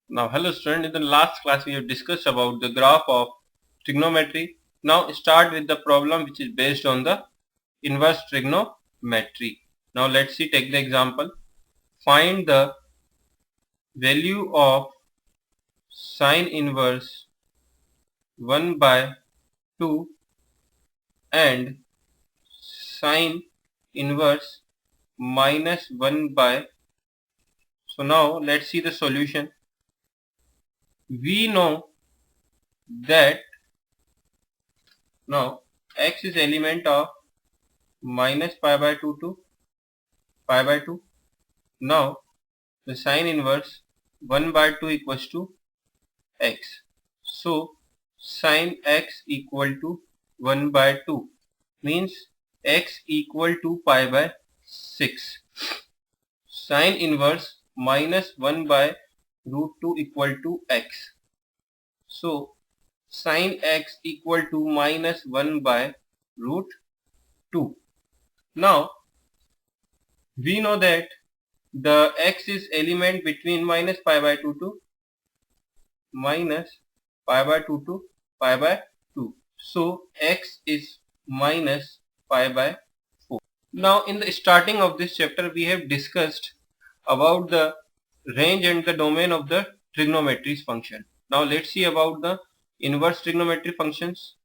Now, hello student, in the last class we have discussed about the graph of trigonometry. Now start with the problem which is based on the inverse trigonometry. Now let's see, take the example. Find the value of sine inverse 1 by 2 and sine inverse minus 1 by. So now let's see the solution. We know that now x is element of minus pi by 2 to pi by 2. Now the sine inverse 1 by 2 equals to x. So sine x equal to 1 by 2 means x equal to pi by 6. Sine inverse minus 1 by root 2 equal to x. So sine x equal to minus 1 by root 2. Now we know that the x is element between minus pi by 2 to minus pi by 2 to pi by 2. So x is minus pi by 4. Now in the starting of this chapter we have discussed about the range and the domain of the trigonometry function. Now let's see about the inverse trigonometry functions.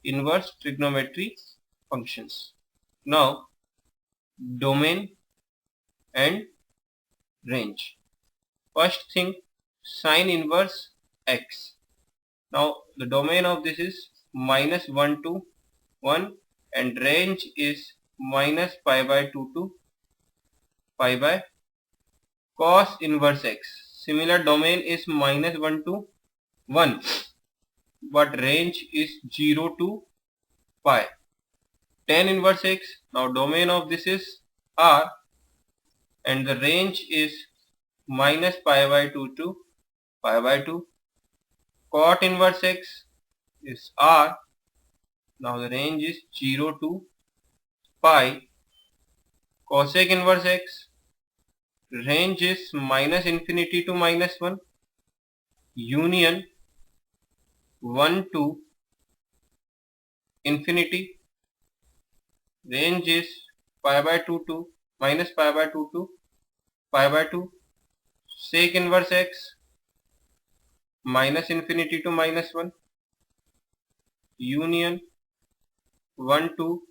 Inverse trigonometry functions. Now domain and range. First thing, sine inverse x. Now the domain of this is minus 1 to 1 and range is minus pi by 2 to pi by. Cos inverse x. Similar domain is minus 1 to 1 but range is 0 to pi. Tan inverse x. Now domain of this is r and the range is minus pi by 2 to pi by 2. Cot inverse x is r. Now the range is 0 to pi. Cosec inverse x, range is minus infinity to minus 1. Union 1 to infinity. Range is pi by 2 to minus pi by 2 to pi by 2. Sec inverse x, minus infinity to minus 1. Union 1 to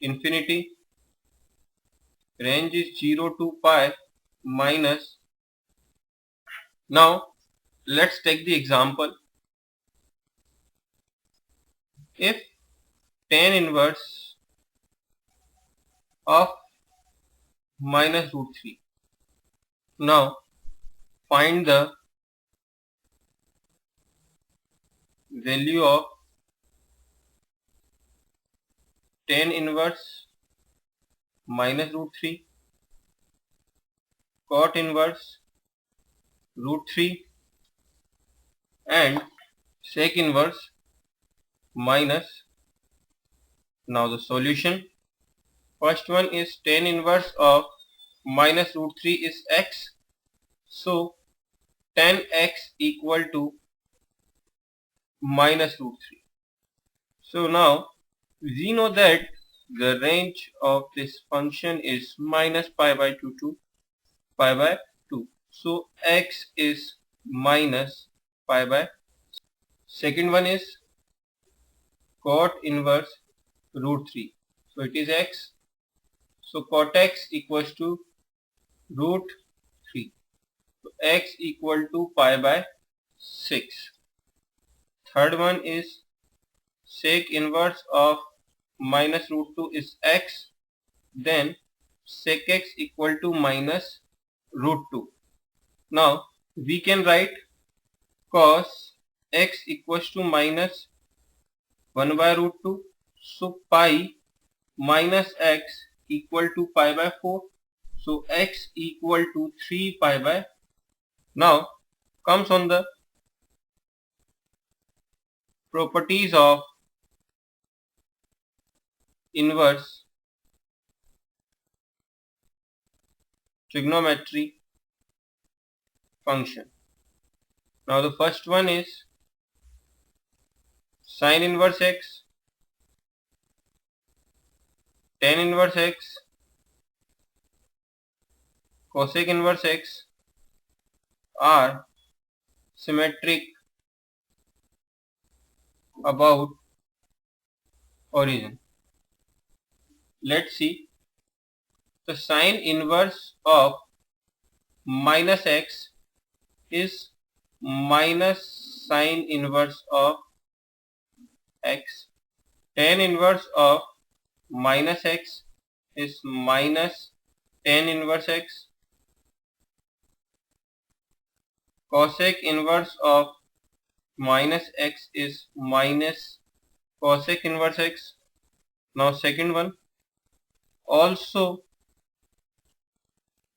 infinity. Range is 0 to pi minus. Now let's take the example. If tan inverse of minus root 3. Now find the value of tan inverse minus root 3, cot inverse root 3 and sec inverse minus. Now the solution. First one is tan inverse of minus root 3 is x. So tan x equal to minus root 3. So now we know that the range of this function is minus pi by 2 to pi by 2. So x is minus pi by. Second one is cot inverse root 3. So it is x. So cot x equals to root 3. So x equal to pi by 6. Third one is sec inverse of minus root 2 is x. Then sec x equal to minus root 2. Now we can write cos x equals to minus 1 by root 2. So pi minus x equal to pi by 4. So x equal to 3 pi by. Now comes on the properties of inverse trigonometry. function. Now the first one is sin inverse x, tan inverse x, cosec inverse x are symmetric about origin. Let's see. The sin inverse of minus x is minus sin inverse of x. Tan inverse of minus x is minus tan inverse x. Cosec inverse of minus x is minus cosec inverse x. Now second one, also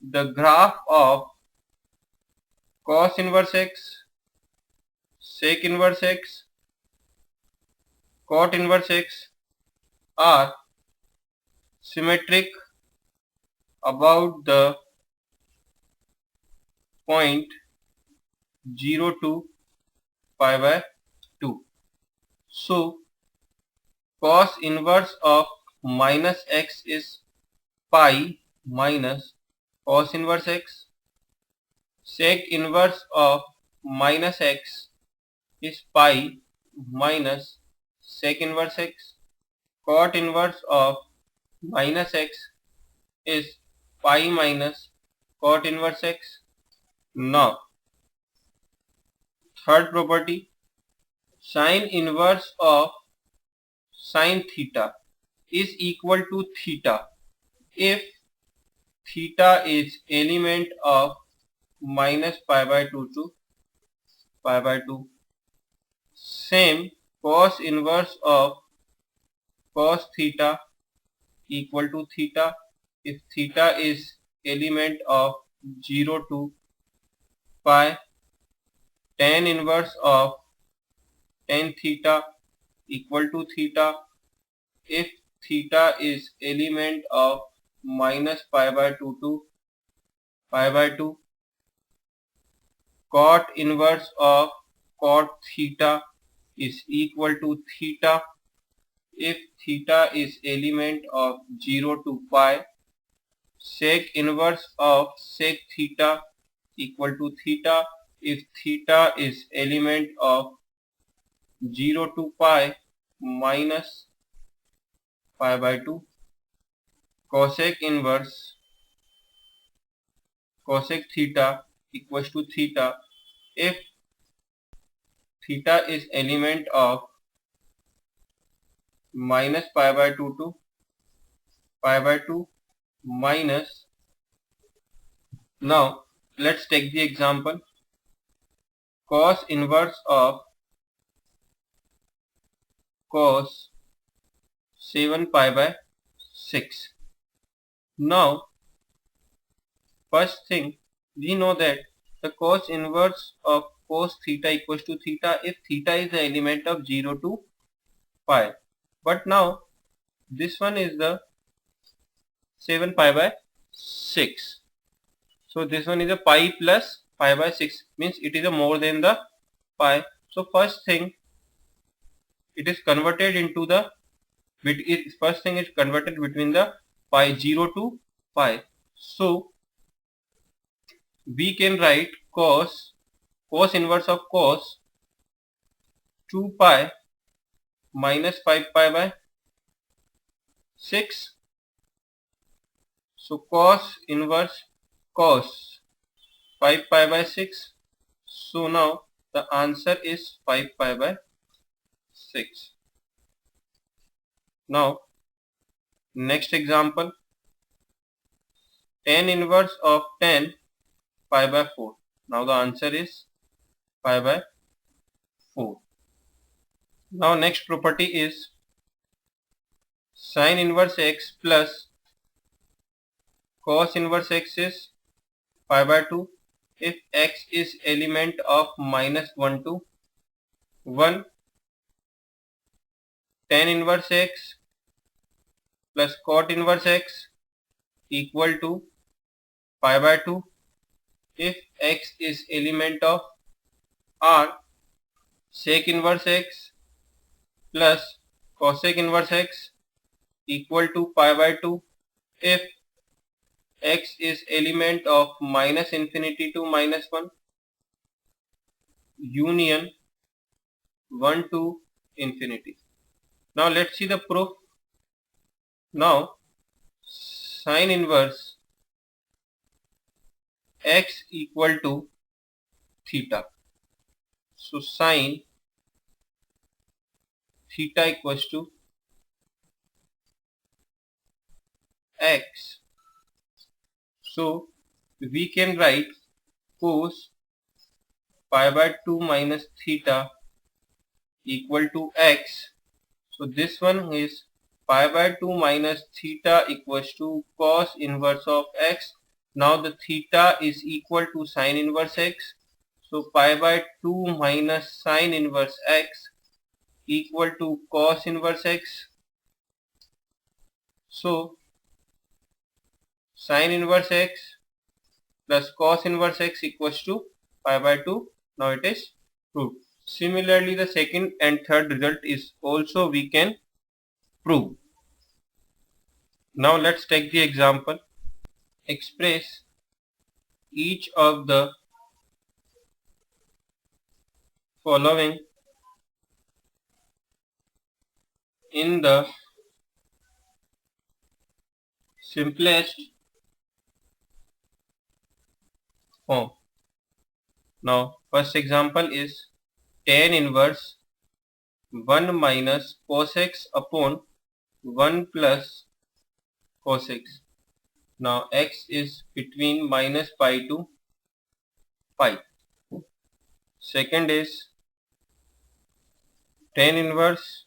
the graph of cos inverse x, sec inverse x, cot inverse x are symmetric about the point 0 to pi by 2. So cos inverse of minus x is pi minus cos inverse x. Sec inverse of minus x is pi minus sec inverse x. Cot inverse of minus x is pi minus cot inverse x. Now third property, sin inverse of sin theta is equal to theta if theta is element of minus pi by 2 to pi by 2. Same, cos inverse of cos theta equal to theta if theta is element of 0 to pi. Tan inverse of tan theta equal to theta if theta is element of minus pi by 2 to pi by 2. Cot inverse of cot theta is equal to theta if theta is element of 0 to pi. Sec inverse of sec theta equal to theta if theta is element of 0 to pi minus pi by 2. Cosec inverse cosec theta equals to theta if theta is element of minus pi by 2 to pi by 2 minus. Now let's take the example. Cos inverse of cos 7 pi by 6. Now first thing, we know that the cos inverse of cos theta equals to theta if theta is the element of 0 to pi. But now this one is the 7 pi by 6. So this one is a pi plus pi by 6, means it is a more than the pi. So first thing, it is converted into the first thing is converted between the pi 0 to pi. So we can write cos inverse of cos 2 pi minus 5 pi by 6. So cos inverse cos 5 pi by 6. So now the answer is 5 pi by 6. Now next example, tan inverse of tan pi by 4. Now the answer is pi by 4. Now next property is sin inverse x plus cos inverse x is pi by 2 if x is element of minus 1 to 1. Tan inverse x plus cot inverse x equal to pi by 2 if x is element of R, sec inverse x plus cosec inverse x equal to pi by 2. If x is element of minus infinity to minus 1, union 1 to infinity. Now let's see the proof. Now sine inverse x equal to theta. So sine theta equals to x. So we can write cos pi by 2 minus theta equal to x. So this one is pi by 2 minus theta equals to cos inverse of x. Now the theta is equal to sine inverse x. So pi by 2 minus sine inverse x equal to cos inverse x. So sine inverse x plus cos inverse x equals to pi by 2. Now it is proved. Similarly, the second and third result is also we can prove. Now let's take the example. Express each of the following in the simplest form. Now first example is tan inverse 1 minus cos x upon 1 plus cos x. Now x is between minus pi to pi. Second is tan inverse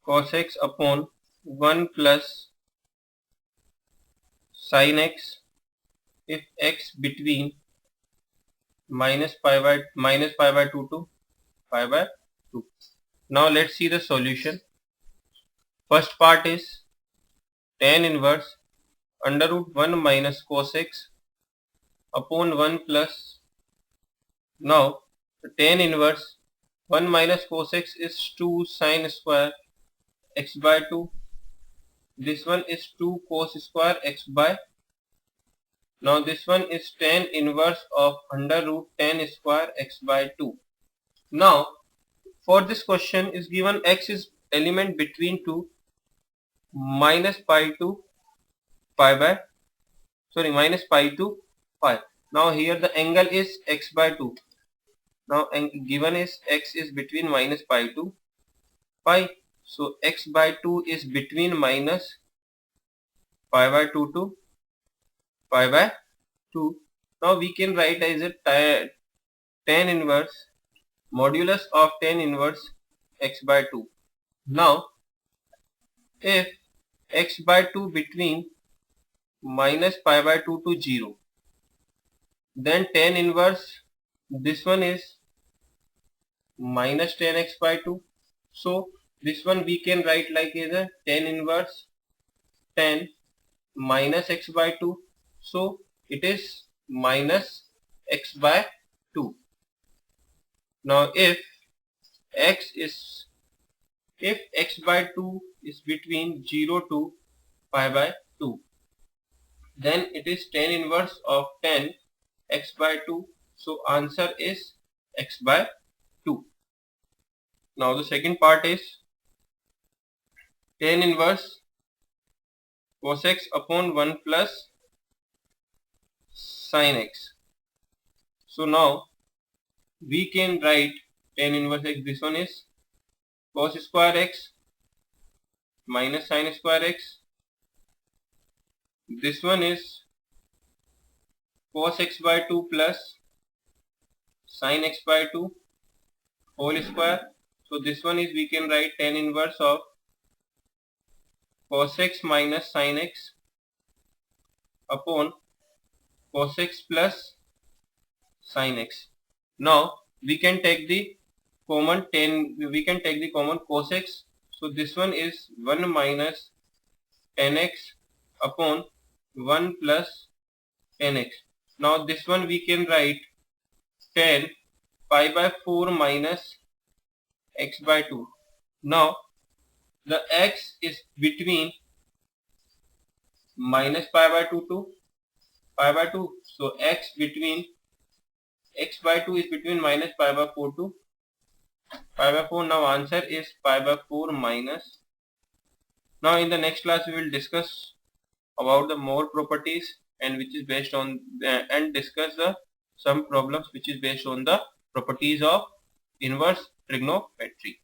cos x upon 1 plus sin x if x between minus pi by 2 to pi by 2. Now let's see the solution. First part is tan inverse under root 1 minus cos x upon 1 plus. Now tan inverse 1 minus cos x is 2 sin square x by 2. This one is 2 cos square x by. Now this one is tan inverse of under root 10 square x by 2. Now for this question is given x is element between 2 minus pi to minus pi to pi. Now here the angle is x by 2. Now given is x is between minus pi to pi. So x by 2 is between minus pi by 2 to pi by 2. Now we can write as a tan inverse modulus of tan inverse x by 2. Now if x by 2 between minus pi by 2 to 0, then tan inverse this one is minus tan x by 2. So this one we can write like as a tan inverse tan minus x by 2. So it is minus x by 2. Now if x by 2 is between 0 to pi by 2, then it is tan inverse of 10 x by 2. So answer is x by 2. Now the second part is tan inverse cos x upon 1 plus sin x. So now we can write tan inverse x. This one is cos square x minus sin square x. This one is cos x by 2 plus sin x by 2 whole square. So this one is we can write tan inverse of cos x minus sin x upon cos x plus sin x. Now we can take the common cos x. So this one is 1 minus tan x upon 1 plus 10x. Now this one we can write 10 pi by 4 minus x by 2. Now the x is between minus pi by 2 to pi by 2. So x by 2 is between minus pi by 4 to pi by 4. Now answer is pi by 4 minus. Now in the next class we will discuss about the more properties and which is based on and discuss some problems which is based on the properties of inverse trigonometry.